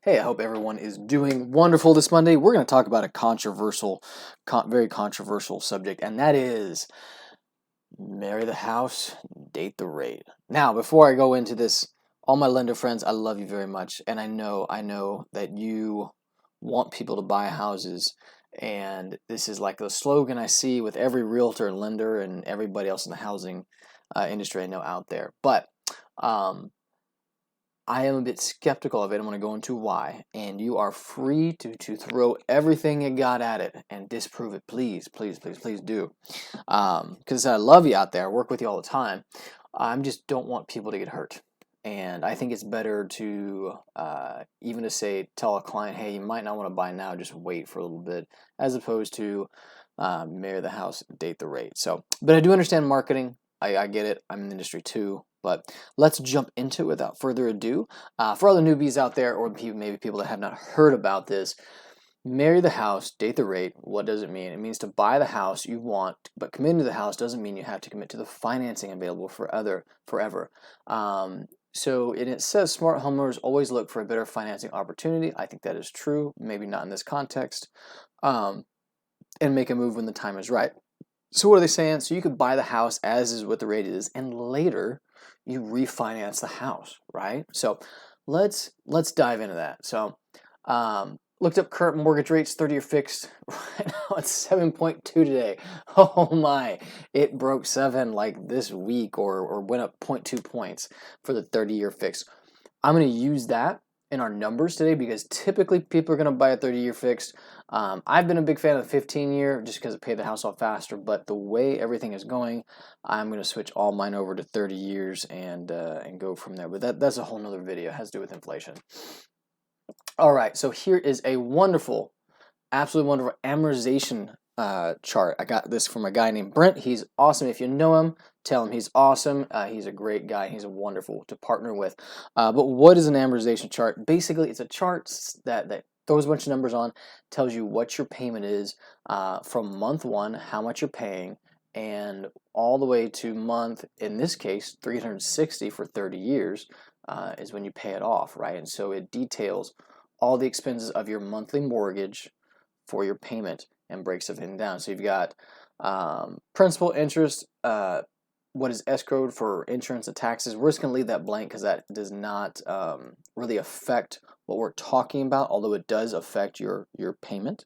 Hey, I hope everyone is doing wonderful this Monday. We're going to talk about a very controversial subject, and that is marry the house, date the rate. Now, before I go into this, all my lender friends, I love you very much, and I know that you want people to buy houses, and this is like the slogan I see with every realtor and lender and everybody else in the housing industry I know out there. But um, I am a bit skeptical of it. I'm going to go into why. And you are free to throw everything you got at it and disprove it. Please, please, please, please do. Because I love you out there. I work with you all the time. I just don't want people to get hurt. And I think it's better to even to say, tell a client, hey, you might not want to buy now, just wait for a little bit, as opposed to marry the house, date the rate. So, but I do understand marketing. I get it. I'm in the industry too. But let's jump into it without further ado. For all the newbies out there, or maybe people that have not heard about this, marry the house, date the rate. What does it mean? It means to buy the house you want, but committing to the house doesn't mean you have to commit to the financing available forever. So it says smart homeowners always look for a better financing opportunity. I think that is true. Maybe not in this context. And make a move when the time is right. So what are they saying? So you could buy the house as is what the rate is, and later you refinance the house, right? So let's dive into that. So looked up current mortgage rates, 30-year fixed. Right now it's 7.2 today. Oh my! It broke 7 like this week, or went up 0.2 points for the 30-year fixed. I'm going to use that in our numbers today because typically people are going to buy a 30-year fixed. I've been a big fan of the 15-year just because it paid the house off faster, but the way everything is going, I'm going to switch all mine over to 30 years and go from there. But that's a whole nother video. It has to do with inflation. All right, so here is a wonderful, absolutely wonderful amortization chart. I got this from a guy named Brent. He's awesome. If you know him, tell him he's awesome. He's a great guy. He's wonderful to partner with. But what is an amortization chart? Basically, it's a chart that throws a bunch of numbers on, tells you what your payment is from month 1, how much you're paying, and all the way to month, in this case, 360 for 30 years is when you pay it off, right? And so it details all the expenses of your monthly mortgage for your payment and breaks everything down. So you've got principal, interest, what is escrowed for insurance and taxes. We're just going to leave that blank because that does not really affect what we're talking about, although it does affect your payment,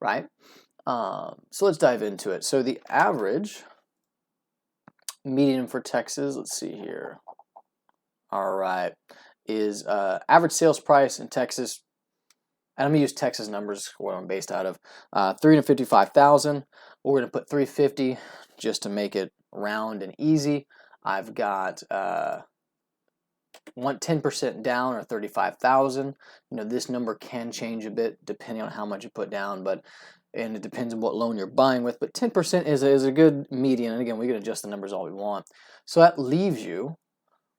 right? So let's dive into it. So the average median for Texas, let's see here. All right, is average sales price in Texas. And I'm going to use Texas numbers, what I'm based out of. $355,000. We're going to put $350 just to make it round and easy. I've got 10% down, or $35,000. You know, this number can change a bit depending on how much you put down, and it depends on what loan you're buying with. But 10% is a good median. And again, we can adjust the numbers all we want. So that leaves you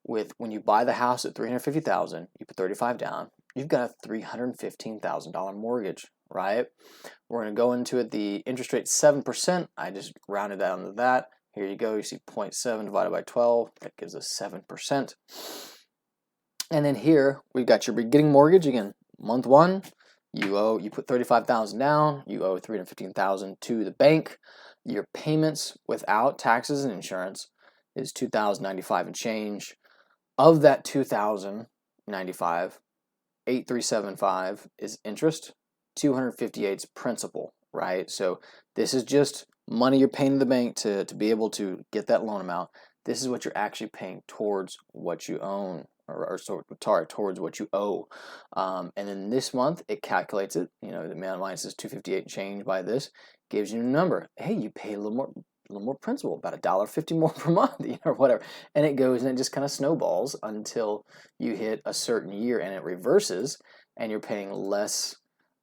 with, when you buy the house at $350,000, you put $35,000 down. You've got a $315,000 mortgage, right? We're going to go into it. The interest rate 7%. I just rounded down to that. Here you go. You see 0.7 divided by 12. That gives us 7%. And then here we've got your beginning mortgage. Again, month 1, you put $35,000 down. You owe $315,000 to the bank. Your payments without taxes and insurance is $2,095 and change. Of that $2,095, $8,375 is interest, $258 is principal, right? So this is just money you're paying to the bank to be able to get that loan amount. This is what you're actually paying towards what you own, or towards what you owe. And then this month it calculates it. You know, the amount of mine says $258 change by this, gives you a number. Hey, you pay a little more principal, about $1.50 more per month, or whatever, and it goes and it just kind of snowballs until you hit a certain year and it reverses, and you're paying less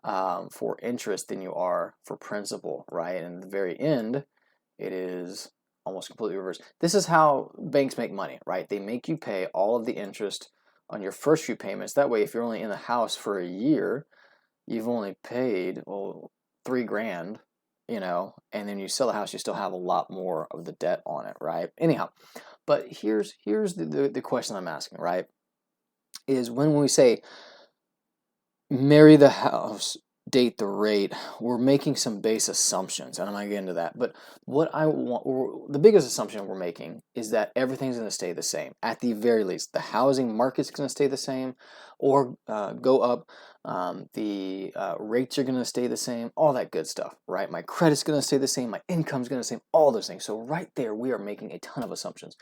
for interest than you are for principal, right? And at the very end, it is almost completely reversed. This is how banks make money, right? They make you pay all of the interest on your first few payments. That way, if you're only in the house for a year, you've only paid $3,000. And then you sell the house, you still have a lot more of the debt on it, right? Anyhow, but here's the question I'm asking, right? Is when we say marry the house, date the rate, we're making some base assumptions, and I'm going to get into that. But what I want, or the biggest assumption we're making is that everything's going to stay the same. At the very least, the housing market's going to stay the same or go up. The rates are going to stay the same, all that good stuff, right? My credit's going to stay the same, my income's going to stay the same, all those things. So right there, we are making a ton of assumptions.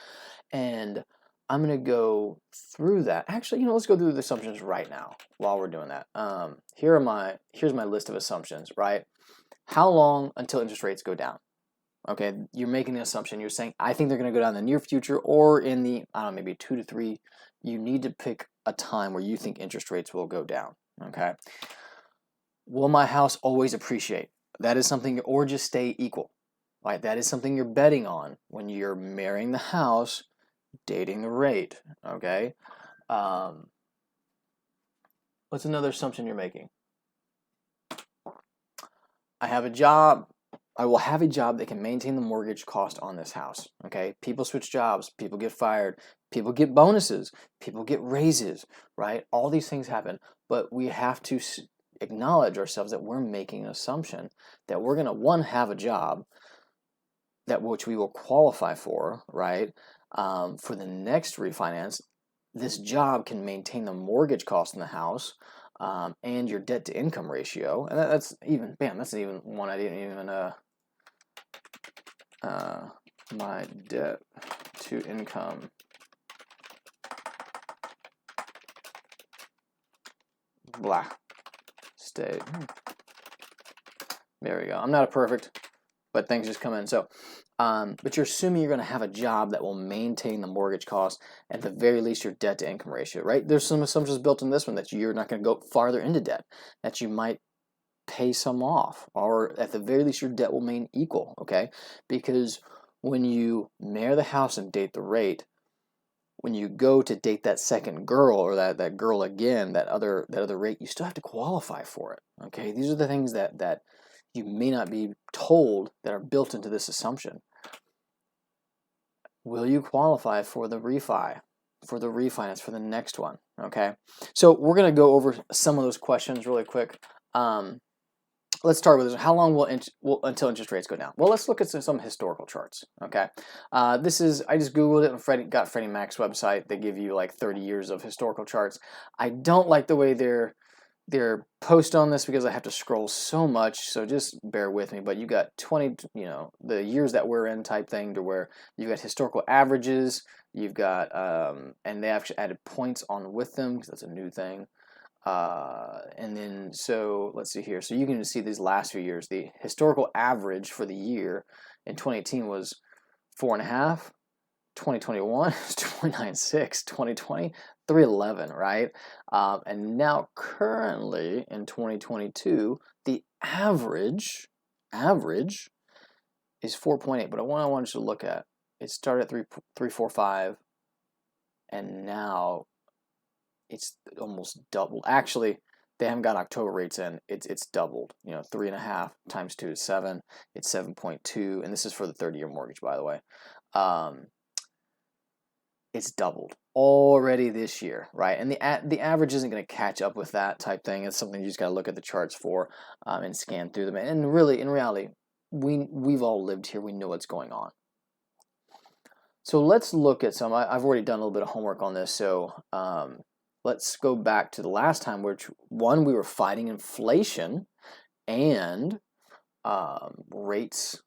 And I'm going to go through that. Actually, let's go through the assumptions right now while we're doing that. Here's my list of assumptions, right? How long until interest rates go down? Okay, you're making an assumption. You're saying, I think they're going to go down in the near future or in the, I don't know, maybe 2 to 3. You need to pick a time where you think interest rates will go down, okay? Will my house always appreciate? That is something, or just stay equal, right? That is something you're betting on when you're marrying the house, dating the rate, okay? What's another assumption you're making? I have a job. I will have a job that can maintain the mortgage cost on this house, okay? People switch jobs. People get fired. People get bonuses. People get raises, right? All these things happen, but we have to acknowledge ourselves that we're making an assumption that we're going to, one, have a job that which we will qualify for, right? For the next refinance, this job can maintain the mortgage cost in the house and your debt to income ratio. And that's even, that's even one I didn't even, my debt to income. Blah. Stay. There we go. I'm not a perfect, but things just come in. So, but you're assuming you're going to have a job that will maintain the mortgage cost, at the very least your debt to income ratio, right? There's some assumptions built in this one that you're not going to go farther into debt, that you might pay some off, or at the very least your debt will remain equal, okay? Because when you marry the house and date the rate, when you go to date that second girl or that girl again, that other rate, you still have to qualify for it, okay? These are the things that you may not be told that are built into this assumption. Will you qualify for the refi, for the refinance, for the next one, okay? So we're going to go over some of those questions really quick. Let's start with this. How long will until interest rates go down? Well, let's look at some historical charts, okay? This is, I just Googled it and got Freddie Mac's website. They give you like 30 years of historical charts. I don't like the way they're post on this because I have to scroll so much, so just bear with me. But you got 20, the years that we're in type thing, to where you've got historical averages, you've got, and they actually added points on with them because that's a new thing. And then, so let's see here. So you can see these last few years. The historical average for the year in 2018 was 4.5. 2021 is 2.96. 2020, 311, right? And now currently in 2022, the average is 4.8. But what I want you to look at, it started at 3.45, and now it's almost doubled. Actually, they haven't got October rates in. It's doubled. 3.5 times 2 is 7. It's 7.2, and this is for the 30-year mortgage, by the way. It's doubled already this year, right? And the average isn't going to catch up with that type thing. It's something you just got to look at the charts for and scan through them. And really, in reality, we've all lived here. We know what's going on. So let's look at some. I've already done a little bit of homework on this. So let's go back to the last time, which one, we were fighting inflation and rates.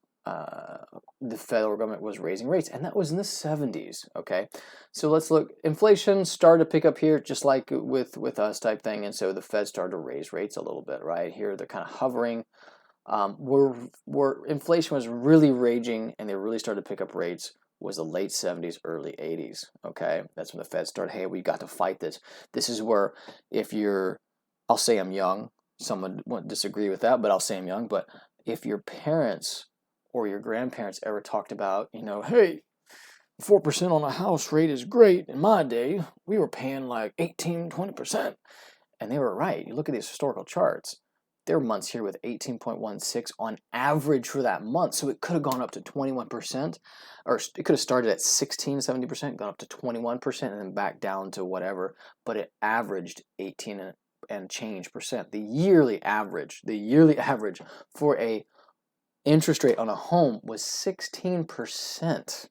The federal government was raising rates, and that was in the 70s, okay? So let's look. Inflation started to pick up here, just like with us type thing, and so the Fed started to raise rates a little bit, right? Here they're kind of hovering. Where inflation was really raging and they really started to pick up rates was the late 70s, early 80s, okay? That's when the Fed started, hey, we got to fight this. This is where, if you're, I'll say I'm young, someone won't disagree with that, but I'll say I'm young, but if your parents or your grandparents ever talked about, hey, 4% on a house rate is great. In my day, we were paying like 18, 20%. And they were right. You look at these historical charts. There were months here with 18.16 on average for that month. So it could have gone up to 21%, or it could have started at 16, 70%, gone up to 21%, and then back down to whatever. But it averaged 18 and change percent. The yearly average for a interest rate on a home was 16%.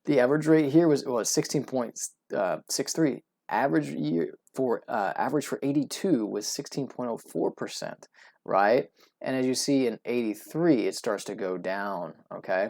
The average rate here was 16.63. Average for 82 was 16.04%, right? And as you see in 83, it starts to go down, okay?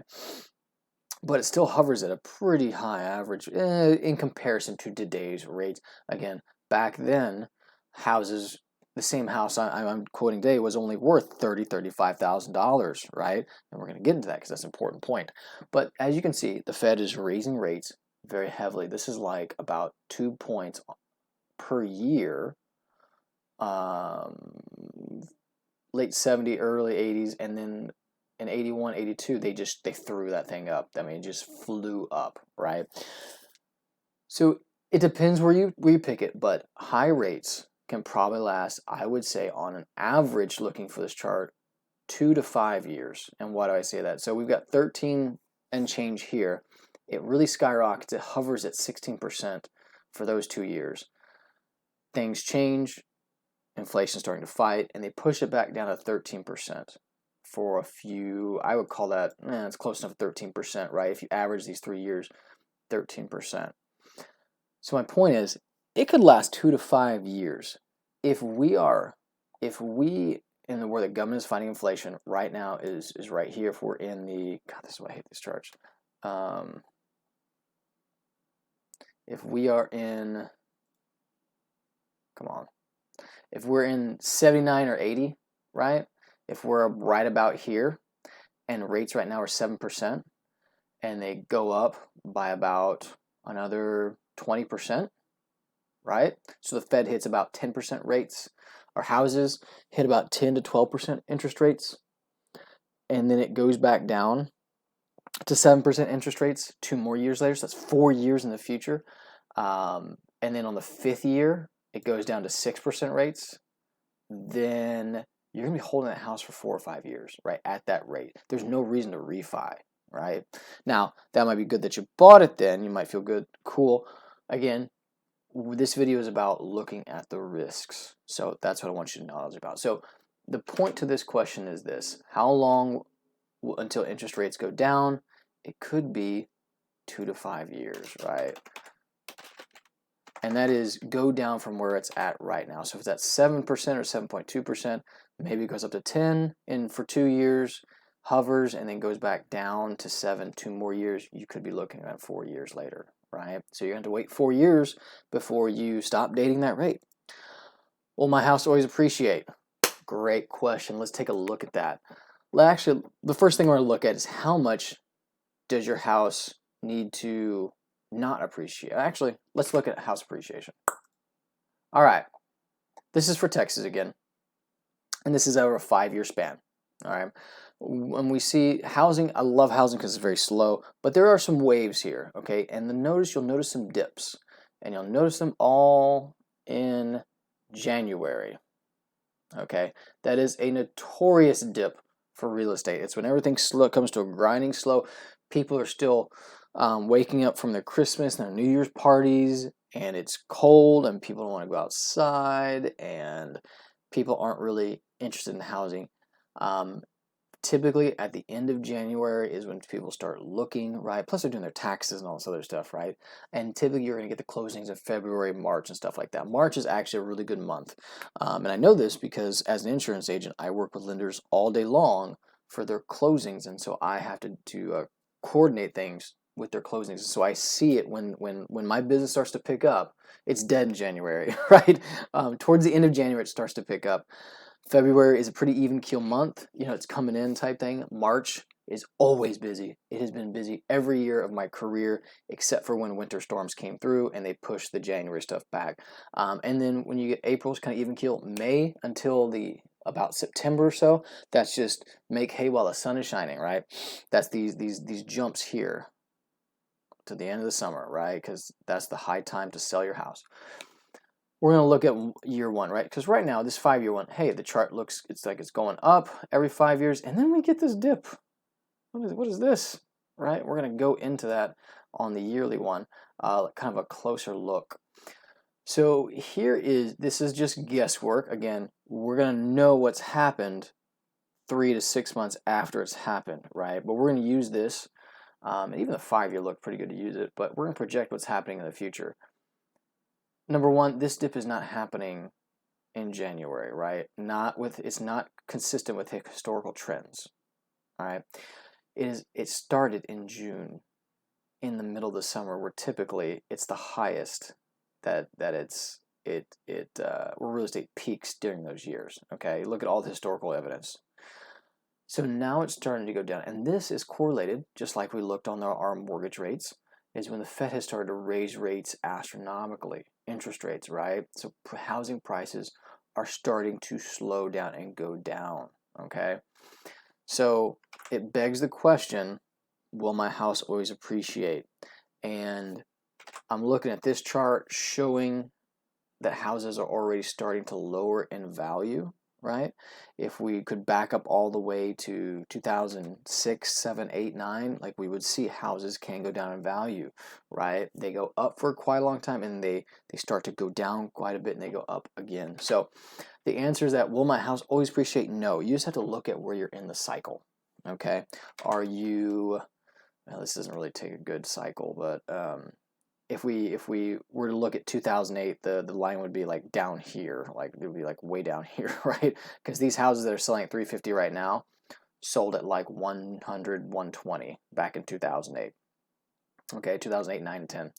But it still hovers at a pretty high average in comparison to today's rates. Again, back then, houses, the same house I'm quoting today was only worth $35,000, right? And we're going to get into that because that's an important point. But as you can see, the Fed is raising rates very heavily. This is like about 2 points per year, late 70s, early 80s, and then in 81, 82, they threw that thing up. I mean, it just flew up, right? So it depends where you pick it, but high rates can probably last, I would say, on an average, looking for this chart, 2 to 5 years. And why do I say that? So we've got 13 and change here. It really skyrockets. It hovers at 16% for those 2 years. Things change, inflation's starting to fight, and they push it back down to 13% for a few. I would call that, it's close enough to 13%, right? If you average these 3 years, 13%. So my point is, it could last 2 to 5 years. If where the government is fighting inflation right now is right here. If we're in the, God, this is why I hate these charts. If we are in, come on, if we're in 79 or 80, right? If we're right about here, and rates right now are 7%, and they go up by about another 20%, right? So the Fed hits about 10% rates. Our houses hit about 10 to 12% interest rates, and then it goes back down to 7% interest rates 2 more years later. So that's 4 years in the future. And then on the 5th year, it goes down to 6% rates. Then you're gonna be holding that house for 4 or 5 years, right? At that rate, there's no reason to refi, right? Now that might be good that you bought it. Then you might feel good, cool. Again, this video is about looking at the risks, so that's what I want you to know about. So the point to this question is this: how long until interest rates go down? It could be 2 to 5 years, right? And that is go down from where it's at right now. So if it's at 7% or 7.2%, maybe it goes up to 10 for 2 years, hovers, and then goes back down to 7, 2 more years. You could be looking at 4 years later, right? So you're going to have to wait 4 years before you stop dating that rate. Will my house always appreciate? Great question. Let's take a look at that. Actually, the first thing we're going to look at is how much does your house need to not appreciate. Actually, let's look at house appreciation. All right, this is for Texas again, and this is over a 5-year span. All right, when we see housing, I love housing because it's very slow, but there are some waves here, okay? And you'll notice some dips, and you'll notice them all in January. Okay, that is a notorious dip for real estate. It's when everything comes to a grinding slow. People are still waking up from their Christmas and their New Year's parties, and it's cold, and people don't want to go outside, and people aren't really interested in housing. Typically, at the end of January is when people start looking, right? Plus, they're doing their taxes and all this other stuff, right? And typically, you're going to get the closings in February, March, and stuff like that. March is actually a really good month. And I know this because as an insurance agent, I work with lenders all day long for their closings, and so I have to coordinate things with their closings. So I see it when my business starts to pick up. It's dead in January, right? Towards the end of January, it starts to pick up. February is a pretty even keel month. You know, it's coming in type thing. March is always busy. It has been busy every year of my career, except for when winter storms came through and they pushed the January stuff back. And then when you get April's kind of even keel. May until about September or so, that's just make hay while the sun is shining, right? That's these jumps here to the end of the summer, right? Because that's the high time to sell your house. We're going to look at year 1, right? Because right now, this 5-year one, hey, the chart looks, it's like it's going up every 5 years, and then we get this dip. What is this, right? We're going to go into that on the yearly one, kind of a closer look. So this is just guesswork. Again, we're going to know what's happened 3 to 6 months after it's happened, right? But we're going to use this, and even the 5-year look pretty good to use it, but we're going to project what's happening in the future. Number one, this dip is not happening in January, right? It's not consistent with historical trends, all right? It started in June, in the middle of the summer, where typically it's the highest that where real estate peaks during those years. Okay, look at all the historical evidence. So now it's starting to go down, and this is correlated, just like we looked on our mortgage rates, is when the Fed has started to raise rates astronomically, interest rates, right? So housing prices are starting to slow down and go down. Okay, so it begs the question, will my house always appreciate? And I'm looking at this chart showing that houses are already starting to lower in value, right? If we could back up all the way to 2006, 7, 8, 9, like we would see houses can go down in value, right? They go up for quite a long time and they start to go down quite a bit and they go up again. So the answer is that, will my house always appreciate? No. You just have to look at where you're in the cycle, okay? Are you, well, this doesn't really take a good cycle, but if we were to look at 2008, the line would be like down here, like it would be like way down here, right? Because these houses that are selling at 350 right now sold at like 100, 120 back in 2008. Okay, 2008, 9, and 10.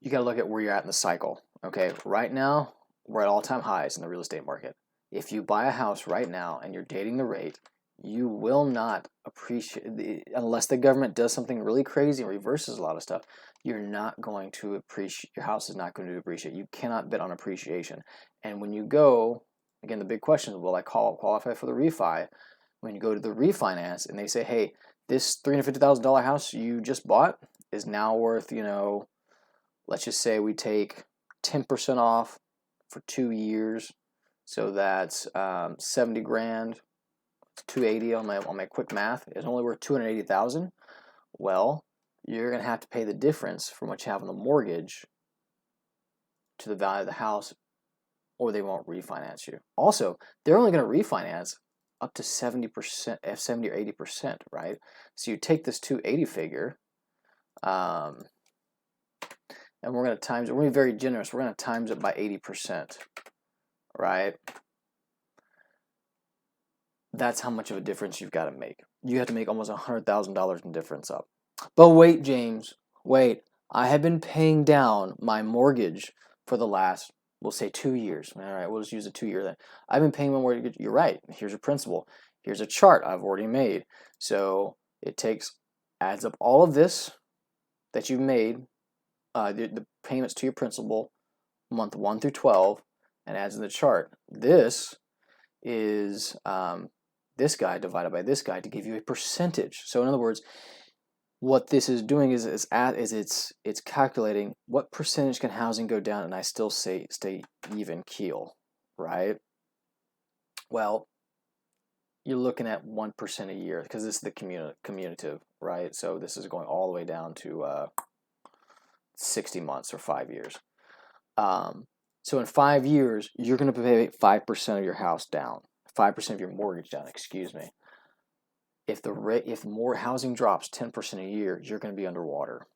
You got to look at where you're at in the cycle. Okay, right now we're at all-time highs in the real estate market. If you buy a house right now and you're dating the rate, you will not appreciate, unless the government does something really crazy and reverses a lot of stuff, you're not going to appreciate, your house is not going to appreciate. You cannot bet on appreciation. And when you go, again, the big question is, will I qualify for the refi? When you go to the refinance and they say, hey, this $350,000 house you just bought is now worth, let's just say we take 10% off for 2 years. So that's 70 grand. 280 on my quick math. It's only worth 280,000. Well, you're going to have to pay the difference from what you have on the mortgage to the value of the house, or they won't refinance you. Also, they're only going to refinance up to 70%, 70 or 80%, right? So you take this 280 figure, and we're going to be very generous. We're going to times it by 80%, right? That's how much of a difference you've got to make. You have to make almost $100,000 in difference up. But wait, James, wait. I have been paying down my mortgage for the last, we'll say 2 years. All right, we'll just use a 2-year then. I've been paying my mortgage. You're right. Here's your principal. Here's a chart I've already made. So it adds up all of this that you've made, the payments to your principal, month 1 through 12, and adds in the chart. This is this guy divided by this guy to give you a percentage. So in other words, what this is doing is it's calculating what percentage can housing go down and I still stay even keel, right? Well, you're looking at 1% a year because this is the commutative, right? So this is going all the way down to 60 months or 5 years. So in 5 years, you're going to pay 5% of your house down, 5% of your mortgage down, excuse me. If more housing drops 10% a year, you're going to be underwater.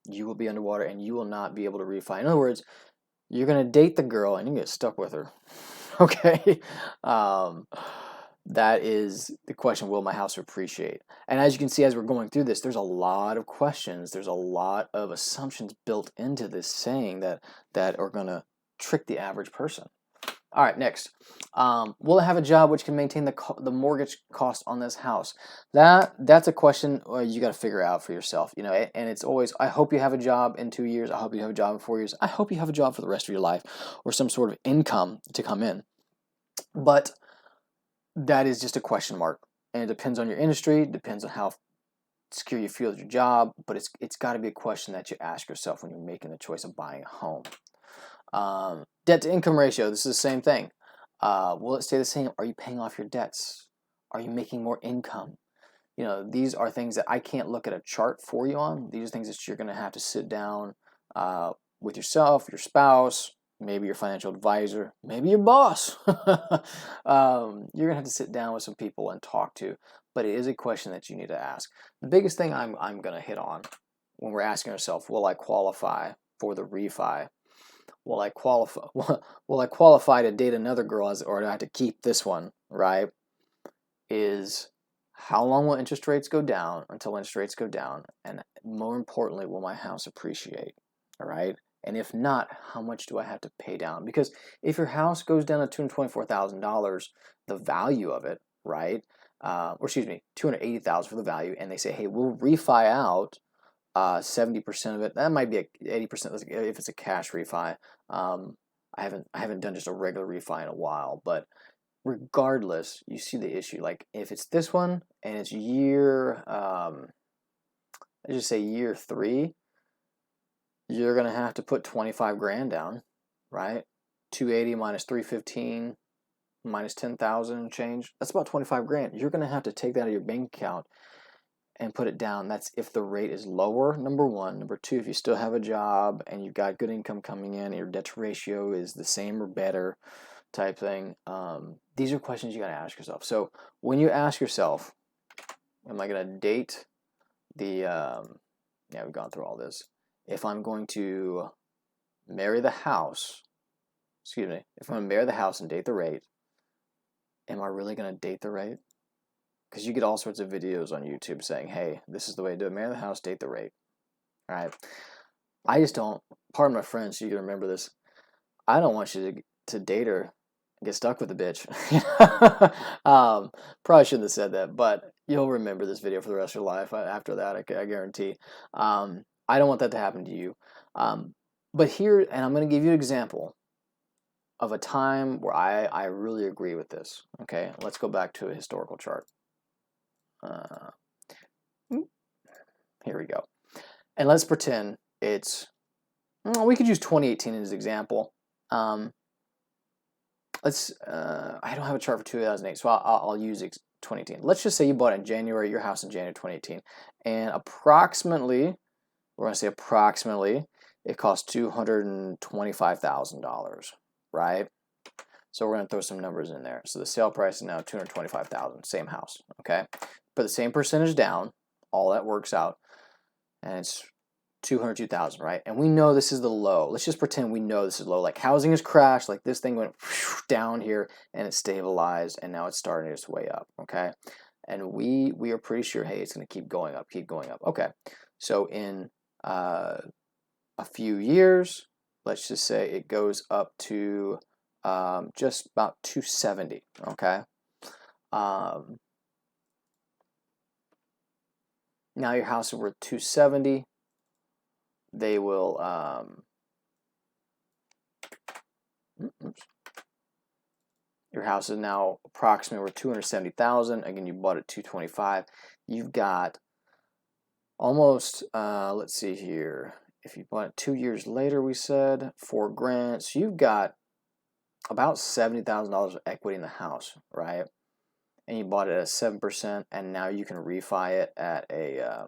You will be underwater and you will not be able to refi. In other words, you're going to date the girl and you get stuck with her. Okay? That is the question, will my house appreciate? And as you can see, as we're going through this, there's a lot of questions. There's a lot of assumptions built into this saying that are going to trick the average person. All right, next. Will I have a job which can maintain the mortgage cost on this house? That's a question you got to figure out for yourself. And it's always, I hope you have a job in 2 years. I hope you have a job in 4 years. I hope you have a job for the rest of your life or some sort of income to come in. But that is just a question mark. And it depends on your industry, depends on how secure you feel with your job, but it's got to be a question that you ask yourself when you're making the choice of buying a home. Debt to income ratio, this is the same thing. Will it stay the same? Are you paying off your debts? Are you making more income? These are things that I can't look at a chart for you on. These are things that you're going to have to sit down with yourself, your spouse, maybe your financial advisor, maybe your boss. You're gonna have to sit down with some people and talk to, but it is a question that you need to ask. The biggest thing I'm gonna hit on when we're asking ourselves, will I qualify for the refi? Will I qualify? Will I qualify to date another girl, or do I have to keep this one? Right? Is how long will interest rates go down until interest rates go down, and more importantly, will my house appreciate? All right. And if not, how much do I have to pay down? Because if your house goes down to $224,000, the value of it, right? Or excuse me, $280,000 for the value, and they say, hey, we'll refi out 70% of it. That might be 80% if it's a cash refi. I haven't done just a regular refi in a while, but regardless, you see the issue. Like if it's this one and it's year, let's just say year 3, you're gonna have to put 25 grand down, right? 280 minus 315 minus 10,000 change. That's about 25 grand. You're gonna have to take that out of your bank account and put it down. That's if the rate is lower, number one. Number two, if you still have a job and you've got good income coming in and your debt to ratio is the same or better type thing. These are questions you got to ask yourself. So when you ask yourself, am I going to date the, yeah, we've gone through all this. If I'm going to marry the house, excuse me, if I'm going to marry the house and date the rate, am I really going to date the rate? Because you get all sorts of videos on YouTube saying, hey, this is the way to do it. Marry the house, date the rate. All right. I just don't, pardon my French, so you can remember this. I don't want you to date her and get stuck with the bitch. Probably shouldn't have said that, but you'll remember this video for the rest of your life after that, I guarantee. I don't want that to happen to you. But here, and I'm going to give you an example of a time where I really agree with this. Okay, let's go back to a historical chart. Here we go. And let's pretend it's, we could use 2018 as an example. I don't have a chart for 2008, so I'll use 2018. Let's just say you bought in January, your house in January 2018, and approximately, we're going to say approximately, it cost $225,000, right? So we're going to throw some numbers in there. So the sale price is now $225,000, same house, okay? Put the same percentage down, all that works out, and it's $202,000, right? And we know this is the low. Let's just pretend we know this is low. Like housing has crashed, like this thing went down here and it stabilized, and now it's starting its way up, okay? And we are pretty sure, hey, it's going to keep going up, Okay, so in a few years, let's just say it goes up to just about 270, okay? Now your house is worth 270. They will, your house is now approximately worth 270,000. Again, you bought it 225. You've got almost, let's see here. If you bought it 2 years later, we said $4 grand. So you've got about $70,000 of equity in the house, right? And you bought it at 7%, and now you can refi it at a,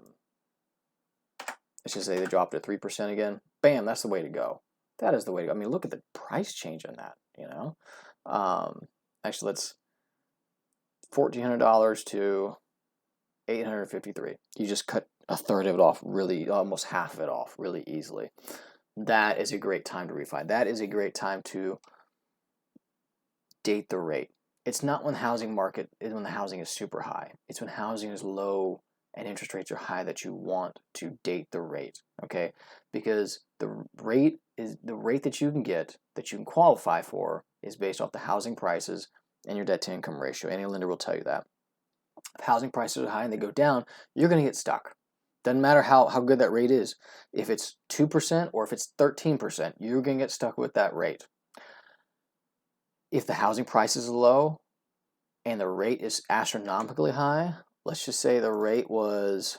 let's just say they dropped it to 3% again. Bam, that's the way to go. That is the way to go. I mean, look at the price change on that, you know? Actually, let's $1,400 to $853. You just cut a third of it off, really, almost half of it off really easily. That is a great time to refi. That is a great time to date the rate. It's not when the housing market is when the housing is super high. It's when housing is low and interest rates are high that you want to date the rate, okay? Because the rate that you can get, that you can qualify for, is based off the housing prices and your debt to income ratio. Any lender will tell you that. If housing prices are high and they go down, you're going to get stuck. Doesn't matter how good that rate is. If it's 2% or if it's 13%, you're going to get stuck with that rate. If the housing price is low and the rate is astronomically high, let's just say the rate was,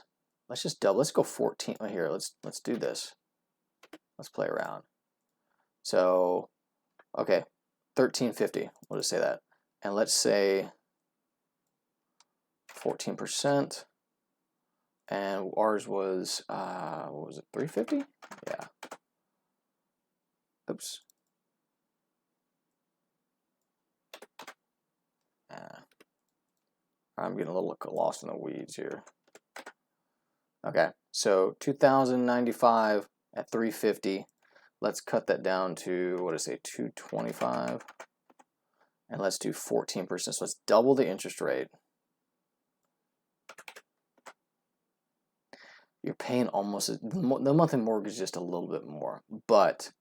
let's just double, let's go 14. Here, let's do this. Let's play around. So, okay, 1350. We'll just say that. And let's say 14%. And ours was, what was it, 350? Yeah. Oops. I'm getting a little lost in the weeds here. Okay, so 2,095 at 350. Let's cut that down to, what did I say, 225. And let's do 14%. So let's double the interest rate. You're paying almost, the monthly mortgage is just a little bit more, but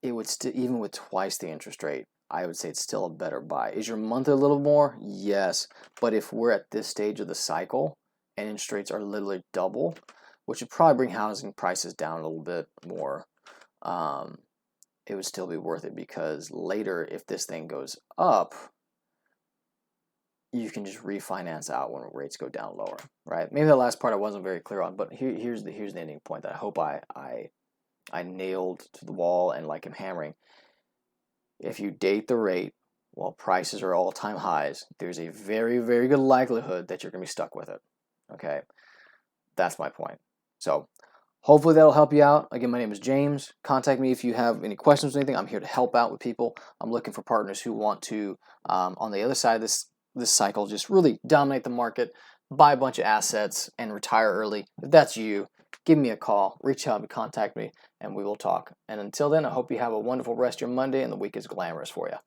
it would still, even with twice the interest rate, I would say it's still a better buy. Is your monthly a little more? Yes, but if we're at this stage of the cycle and interest rates are literally double, which would probably bring housing prices down a little bit more, it would still be worth it, because later, if this thing goes up, you can just refinance out when rates go down lower, right? Maybe the last part I wasn't very clear on, but here's the ending point that I hope I nailed to the wall and like I'm hammering. If you date the rate while prices are all-time highs, there's a very, very good likelihood that you're going to be stuck with it, okay? That's my point. So hopefully that'll help you out. Again, my name is James. Contact me if you have any questions or anything. I'm here to help out with people. I'm looking for partners who want to, on the other side of this cycle, just really dominate the market, buy a bunch of assets, and retire early. If that's you, give me a call, reach out and contact me, and we will talk. And until then, I hope you have a wonderful rest of your Monday and the week is glamorous for you.